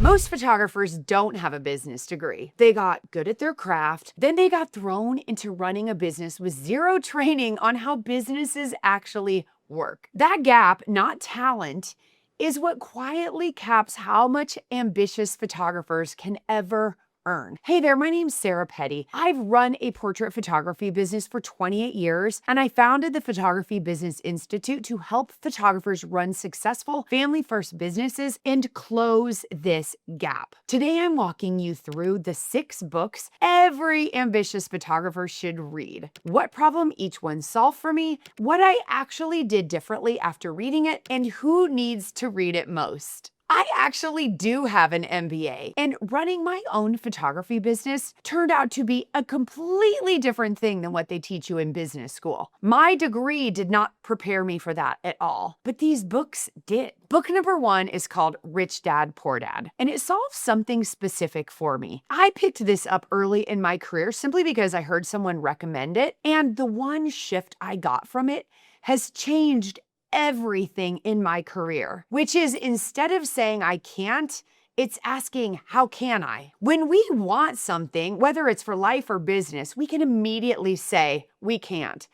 Most photographers don't have a business degree. They got good at their craft, then they got thrown into running a business with zero training on how businesses actually work. That gap, not talent, is what quietly caps how much ambitious photographers can ever earn. Hey there, my name's Sarah Petty. I've run a portrait photography business for 28 years, and I founded the Photography Business Institute to help photographers run successful family-first businesses and close this gap. Today, I'm walking you through the 6 books every ambitious photographer should read. What problem each one solved for me, what I actually did differently after reading it, and who needs to read it most. I actually do have an MBA, and running my own photography business turned out to be a completely different thing than what they teach you in business school. My degree did not prepare me for that at all, but these books did. Book number 1 is called Rich Dad, Poor Dad, and it solves something specific for me. I picked this up early in my career simply because I heard someone recommend it, and the one shift I got from it has changed everything in my career, which is instead of saying I can't, it's asking, how can I? When we want something, whether it's for life or business, we can immediately say we can't.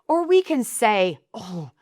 Or we can say, oh,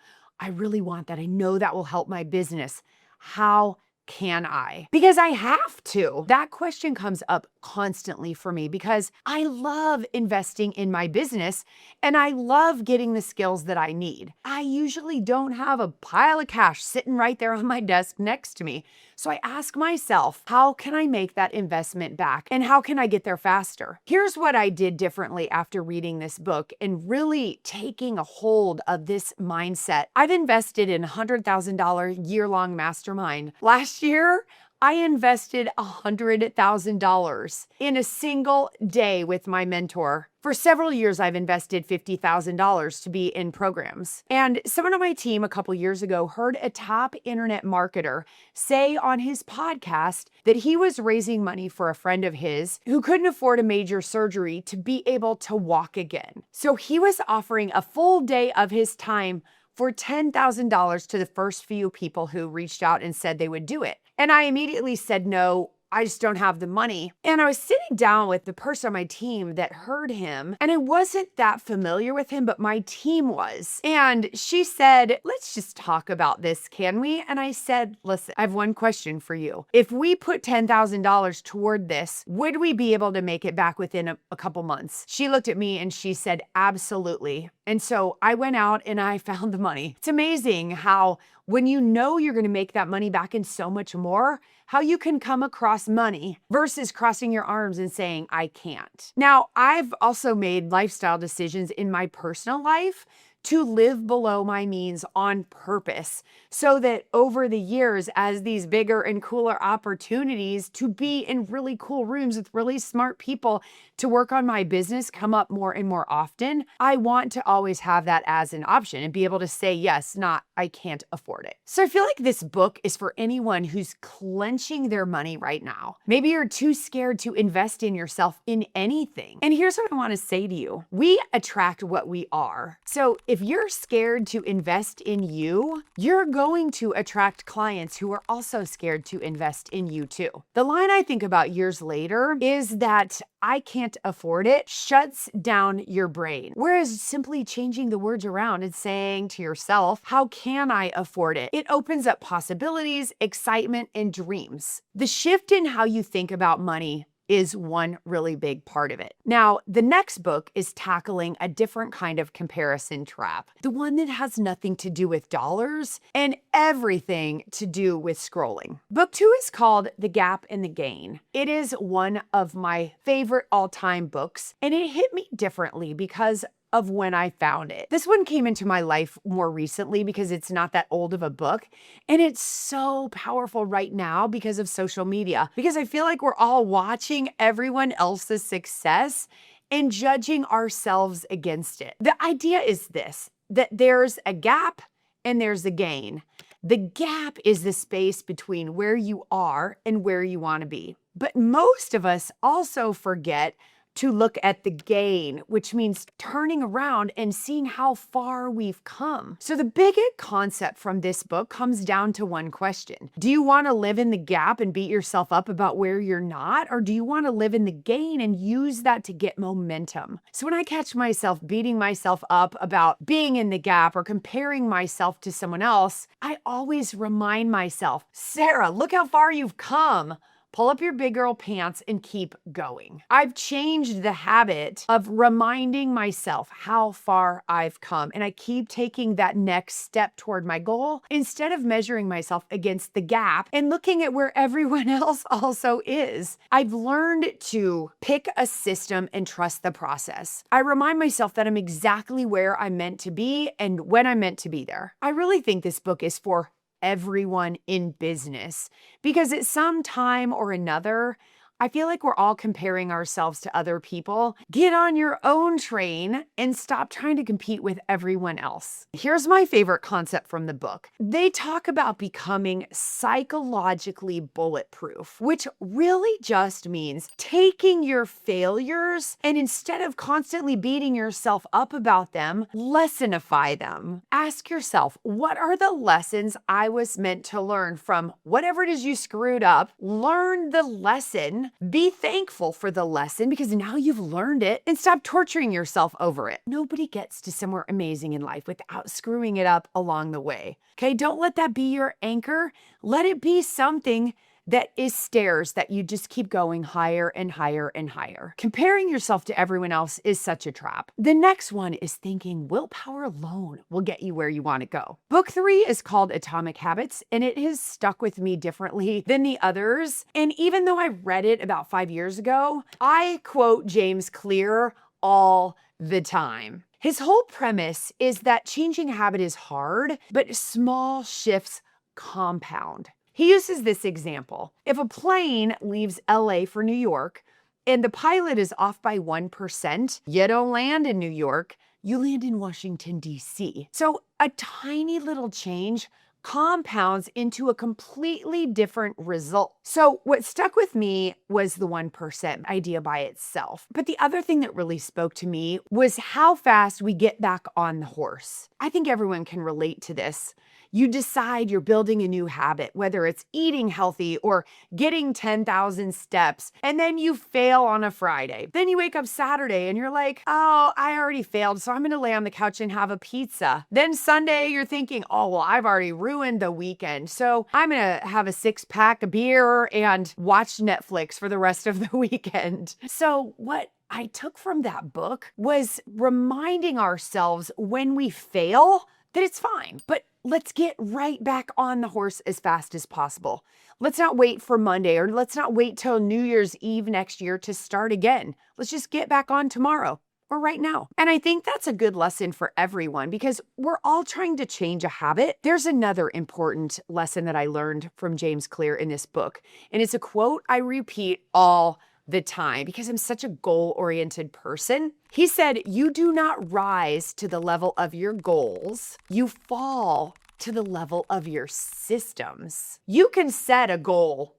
I really want that. I know that will help my business. How can I? Because I have to. That question comes up constantly for me because I love investing in my business and I love getting the skills that I need. I usually don't have a pile of cash sitting right there on my desk next to me. So I ask myself, how can I make that investment back and how can I get there faster? Here's what I did differently after reading this book and really taking a hold of this mindset. I've invested in a $100,000 year-long mastermind. Last year, I invested $100,000 in a single day with my mentor. For several years, I've invested $50,000 to be in programs. And someone on my team a couple years ago heard a top internet marketer say on his podcast that he was raising money for a friend of his who couldn't afford a major surgery to be able to walk again. So he was offering a full day of his time for $10,000 to the first few people who reached out and said they would do it. And I immediately said, no, I just don't have the money. And I was sitting down with the person on my team that heard him, and I wasn't that familiar with him, but my team was. And she said, let's just talk about this, can we? And I said, listen, I have one question for you. If we put $10,000 toward this, would we be able to make it back within a couple months? She looked at me and she said, absolutely. And so I went out and I found the money. It's amazing how when you know you're going to make that money back and so much more, how you can come across money versus crossing your arms and saying, I can't. Now, I've also made lifestyle decisions in my personal life to live below my means on purpose so that over the years, as these bigger and cooler opportunities to be in really cool rooms with really smart people to work on my business come up more and more often, I want to always have that as an option and be able to say yes, not I can't afford it. So I feel like this book is for anyone who's clenching their money right now. Maybe you're too scared to invest in yourself in anything. And here's what I want to say to you. We attract what we are. So if you're scared to invest in you, you're going to attract clients who are also scared to invest in you too. The line I think about years later is that I can't afford it shuts down your brain. Whereas simply changing the words around and saying to yourself, how can I afford it? It opens up possibilities, excitement, and dreams. The shift in how you think about money is one really big part of it. Now, the next book is tackling a different kind of comparison trap, the one that has nothing to do with dollars and everything to do with scrolling. Book 2 is called The Gap and the Gain. It is one of my favorite all-time books, and it hit me differently because of when I found it. This one came into my life more recently because it's not that old of a book. And it's so powerful right now because of social media, because I feel like we're all watching everyone else's success and judging ourselves against it. The idea is this, that there's a gap and there's a gain. The gap is the space between where you are and where you want to be. But most of us also forget to look at the gain, which means turning around and seeing how far we've come. So the biggest concept from this book comes down to one question. Do you want to live in the gap and beat yourself up about where you're not? Or do you want to live in the gain and use that to get momentum? So when I catch myself beating myself up about being in the gap or comparing myself to someone else, I always remind myself, Sarah, look how far you've come. Pull up your big girl pants and keep going. I've changed the habit of reminding myself how far I've come, and I keep taking that next step toward my goal instead of measuring myself against the gap and looking at where everyone else also is. I've learned to pick a system and trust the process. I remind myself that I'm exactly where I'm meant to be and when I'm meant to be there. I really think this book is for everyone in business because at some time or another, I feel like we're all comparing ourselves to other people. Get on your own train and stop trying to compete with everyone else. Here's my favorite concept from the book. They talk about becoming psychologically bulletproof, which really just means taking your failures and instead of constantly beating yourself up about them, lessonify them. Ask yourself, what are the lessons I was meant to learn from whatever it is you screwed up? Learn the lesson. Be thankful for the lesson because now you've learned it and stop torturing yourself over it. Nobody gets to somewhere amazing in life without screwing it up along the way. Okay, don't let that be your anchor. Let it be something that is stairs that you just keep going higher and higher and higher. Comparing yourself to everyone else is such a trap. The next one is thinking willpower alone will get you where you want to go. Book 3 is called Atomic Habits, and it has stuck with me differently than the others. And even though I read it about 5 years ago, I quote James Clear all the time. His whole premise is that changing a habit is hard, but small shifts compound. He uses this example. If a plane leaves LA for New York and the pilot is off by 1%, you don't land in New York, you land in Washington, D.C. So a tiny little change compounds into a completely different result. So what stuck with me was the 1% idea by itself. But the other thing that really spoke to me was how fast we get back on the horse. I think everyone can relate to this. You decide you're building a new habit, whether it's eating healthy or getting 10,000 steps, and then you fail on a Friday. Then you wake up Saturday and you're like, oh, I already failed, so I'm gonna lay on the couch and have a pizza. Then Sunday, you're thinking, oh, well, I've already ruined the weekend, so I'm gonna have a 6-pack of beer and watch Netflix for the rest of the weekend. So what I took from that book was reminding ourselves when we fail that it's fine, but let's get right back on the horse as fast as possible. Let's not wait for Monday or let's not wait till New Year's Eve next year to start again. Let's just get back on tomorrow or right now. And I think that's a good lesson for everyone because we're all trying to change a habit. There's another important lesson that I learned from James Clear in this book, and it's a quote I repeat all the time because I'm such a goal-oriented person. He said, you do not rise to the level of your goals, you fall to the level of your systems. You can set a goal,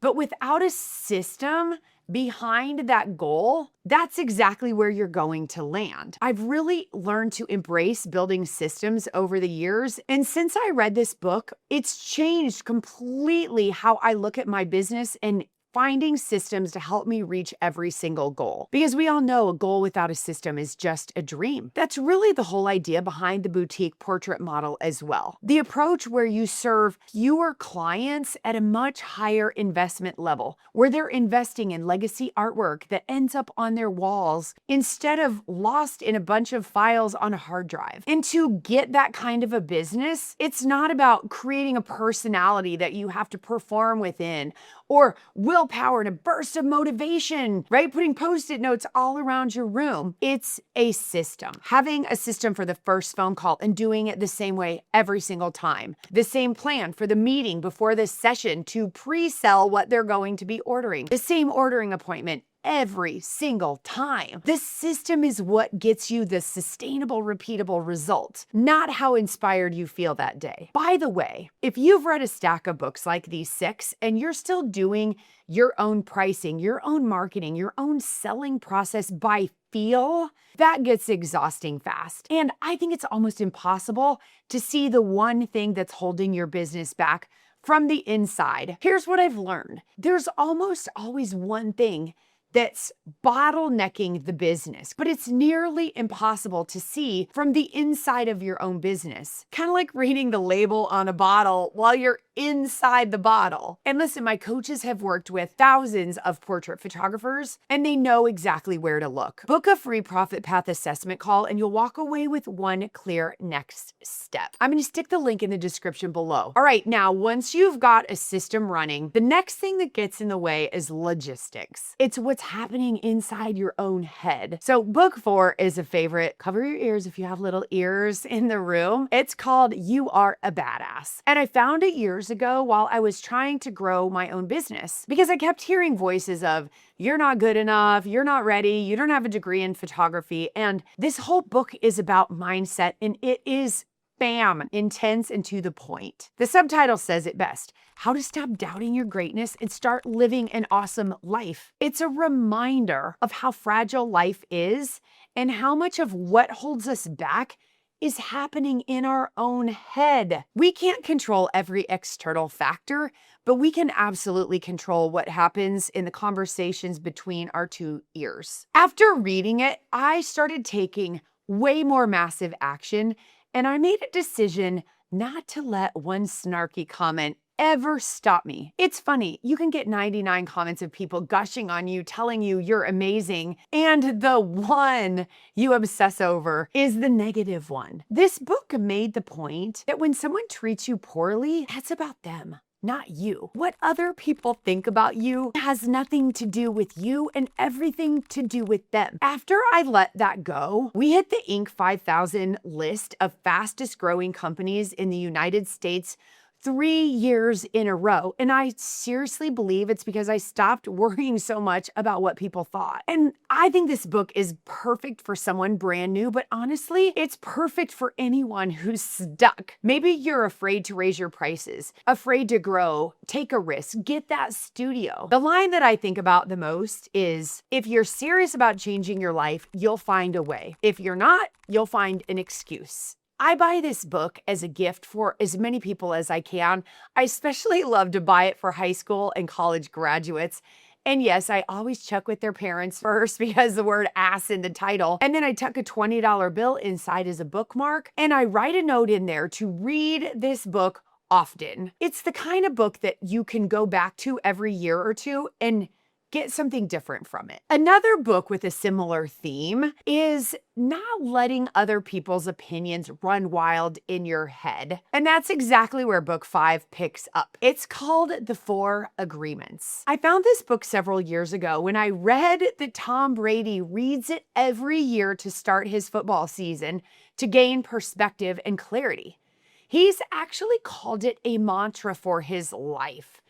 but without a system behind that goal, that's exactly where you're going to land. I've really learned to embrace building systems over the years. And since I read this book, it's changed completely how I look at my business and finding systems to help me reach every single goal. Because we all know a goal without a system is just a dream. That's really the whole idea behind the boutique portrait model as well. The approach where you serve fewer clients at a much higher investment level, where they're investing in legacy artwork that ends up on their walls instead of lost in a bunch of files on a hard drive. And to get that kind of a business, it's not about creating a personality that you have to perform within or willpower and a burst of motivation, right? Putting Post-it notes all around your room. It's a system. Having a system for the first phone call and doing it the same way every single time. The same plan for the meeting before the session to pre-sell what they're going to be ordering. The same ordering appointment every single time. The system is what gets you the sustainable, repeatable result, not how inspired you feel that day. By the way, if you've read a stack of books like these 6 and you're still doing your own pricing, your own marketing, your own selling process by feel, that gets exhausting fast. And I think it's almost impossible to see the one thing that's holding your business back from the inside. Here's what I've learned. There's almost always one thing that's bottlenecking the business, but it's nearly impossible to see from the inside of your own business. Kind of like reading the label on a bottle while you're inside the bottle. And listen, my coaches have worked with thousands of portrait photographers, and they know exactly where to look. Book a free Profit Path assessment call, and you'll walk away with one clear next step. I'm going to stick the link in the description below. All right, now, once you've got a system running, the next thing that gets in the way is logistics. It's what's happening inside your own head. So book 4 is a favorite. Cover your ears if you have little ears in the room. It's called You Are a Badass. And I found it years ago while I was trying to grow my own business because I kept hearing voices of, you're not good enough, you're not ready, you don't have a degree in photography. And this whole book is about mindset, and it is bam, intense and to the point. The subtitle says it best: How to Stop Doubting Your Greatness and Start Living an Awesome Life. It's a reminder of how fragile life is and how much of what holds us back is happening in our own head. We can't control every external factor, but we can absolutely control what happens in the conversations between our 2 ears. After reading it, I started taking way more massive action, and I made a decision not to let one snarky comment ever stop me. It's funny, you can get 99 comments of people gushing on you, telling you you're amazing, and the one you obsess over is the negative one. This book made the point that when someone treats you poorly, that's about them, not you. What other people think about you has nothing to do with you and everything to do with them. After I let that go, we hit the Inc. 5000 list of fastest growing companies in the United States 3 years in a row. And I seriously believe it's because I stopped worrying so much about what people thought. And I think this book is perfect for someone brand new, but honestly, it's perfect for anyone who's stuck. Maybe you're afraid to raise your prices, afraid to grow, take a risk, get that studio. The line that I think about the most is, if you're serious about changing your life, you'll find a way. If you're not, you'll find an excuse. I buy this book as a gift for as many people as I can. I especially love to buy it for high school and college graduates. And yes, I always check with their parents first because the word ass in the title. And then I tuck a $20 bill inside as a bookmark, and I write a note in there to read this book often. It's the kind of book that you can go back to every year or two and get something different from it. Another book with a similar theme is not letting other people's opinions run wild in your head. And that's exactly where book 5 picks up. It's called The 4 Agreements. I found this book several years ago when I read that Tom Brady reads it every year to start his football season to gain perspective and clarity. He's actually called it a mantra for his life.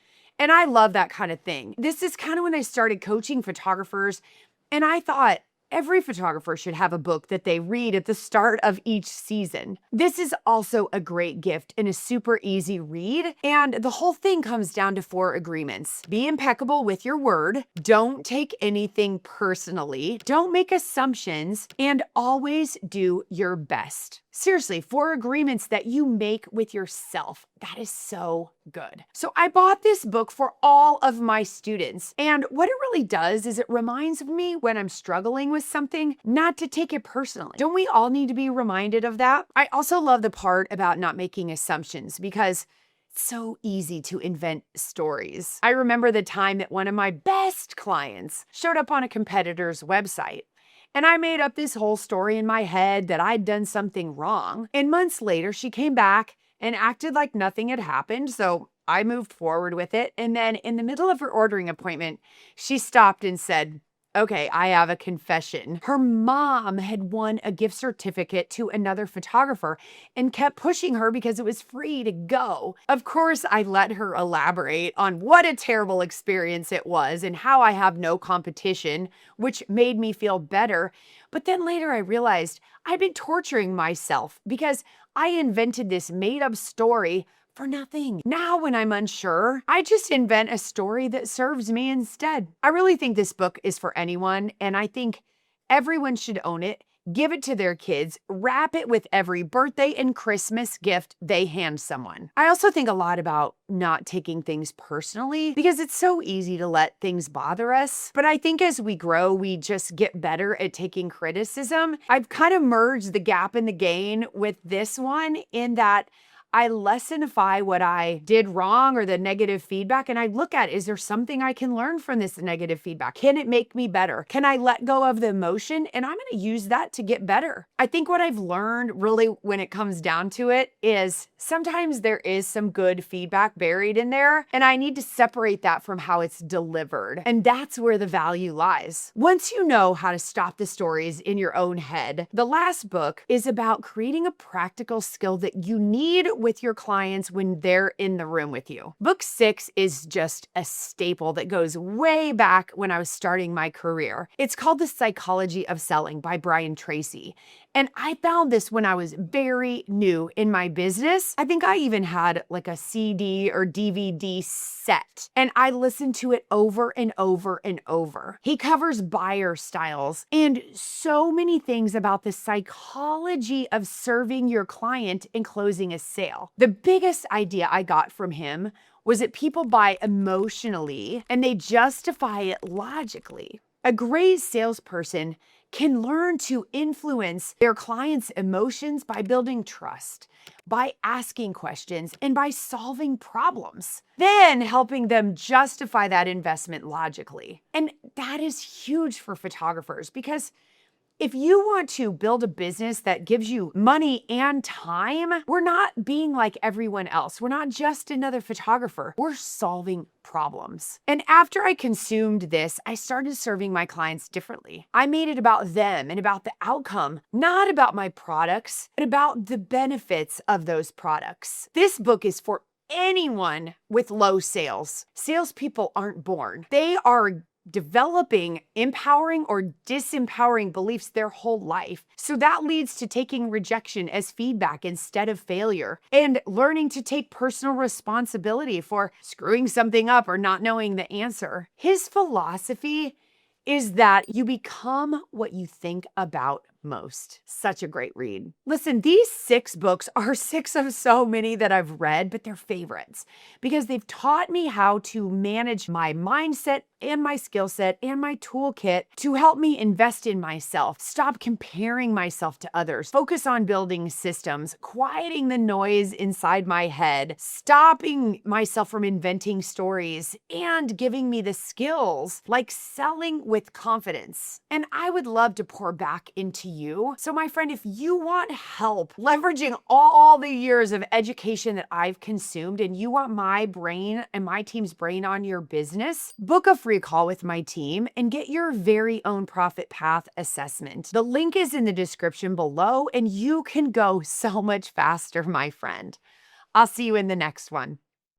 And I love that kind of thing. This is kind of when I started coaching photographers, and I thought every photographer should have a book that they read at the start of each season. This is also a great gift and a super easy read. And the whole thing comes down to 4 agreements. Be impeccable with your word. Don't take anything personally. Don't make assumptions, and always do your best. Seriously, 4 agreements that you make with yourself. That is so good. So I bought this book for all of my students. And what it really does is it reminds me when I'm struggling with something, not to take it personally. Don't we all need to be reminded of that? I also love the part about not making assumptions because it's so easy to invent stories. I remember the time that one of my best clients showed up on a competitor's website. And I made up this whole story in my head that I'd done something wrong. And months later, she came back and acted like nothing had happened. So I moved forward with it. And then in the middle of her ordering appointment, she stopped and said, Okay, I have a confession. Her mom had won a gift certificate to another photographer and kept pushing her because it was free to go. Of course, I let her elaborate on what a terrible experience it was and how I have no competition, which made me feel better. But then later I realized I'd been torturing myself because I invented this made up story for nothing. Now, when I'm unsure, I just invent a story that serves me instead. I really think this book is for anyone, and I think everyone should own it, give it to their kids, wrap it with every birthday and Christmas gift they hand someone. I also think a lot about not taking things personally because it's so easy to let things bother us. But I think as we grow, we just get better at taking criticism. I've kind of merged the gap and the gain with this one in that I lessonify what I did wrong or the negative feedback, and I look at, is there something I can learn from this negative feedback? Can it make me better? Can I let go of the emotion? And I'm going to use that to get better. I think what I've learned really when it comes down to it is sometimes there is some good feedback buried in there, and I need to separate that from how it's delivered. And that's where the value lies. Once you know how to stop the stories in your own head, the last book is about creating a practical skill that you need with your clients when they're in the room with you. Book 6 is just a staple that goes way back when I was starting my career. It's called The Psychology of Selling by Brian Tracy. And I found this when I was very new in my business. I think I even had like a CD or DVD set, and I listened to it over and over and over. He covers buyer styles and so many things about the psychology of serving your client and closing a sale. The biggest idea I got from him was that people buy emotionally and they justify it logically. A great salesperson can learn to influence their clients' emotions by building trust, by asking questions, and by solving problems, then helping them justify that investment logically. And that is huge for photographers because if you want to build a business that gives you money and time, we're not being like everyone else. We're not just another photographer. We're solving problems. And after I consumed this, I started serving my clients differently. I made it about them and about the outcome, not about my products, but about the benefits of those products. This book is for anyone with low sales. Salespeople aren't born. They are developing empowering or disempowering beliefs their whole life. So that leads to taking rejection as feedback instead of failure and learning to take personal responsibility for screwing something up or not knowing the answer. His philosophy is that you become what you think about most. Such a great read. Listen, these 6 books are 6 of so many that I've read, but they're favorites because they've taught me how to manage my mindset and my skill set and my toolkit to help me invest in myself, stop comparing myself to others, focus on building systems, quieting the noise inside my head, stopping myself from inventing stories, and giving me the skills like selling with confidence. And I would love to pour back into you. So my friend, if you want help leveraging all the years of education that I've consumed and you want my brain and my team's brain on your business, book a free call with my team and get your very own profit path assessment. The link is in the description below and you can go so much faster, my friend. I'll see you in the next one.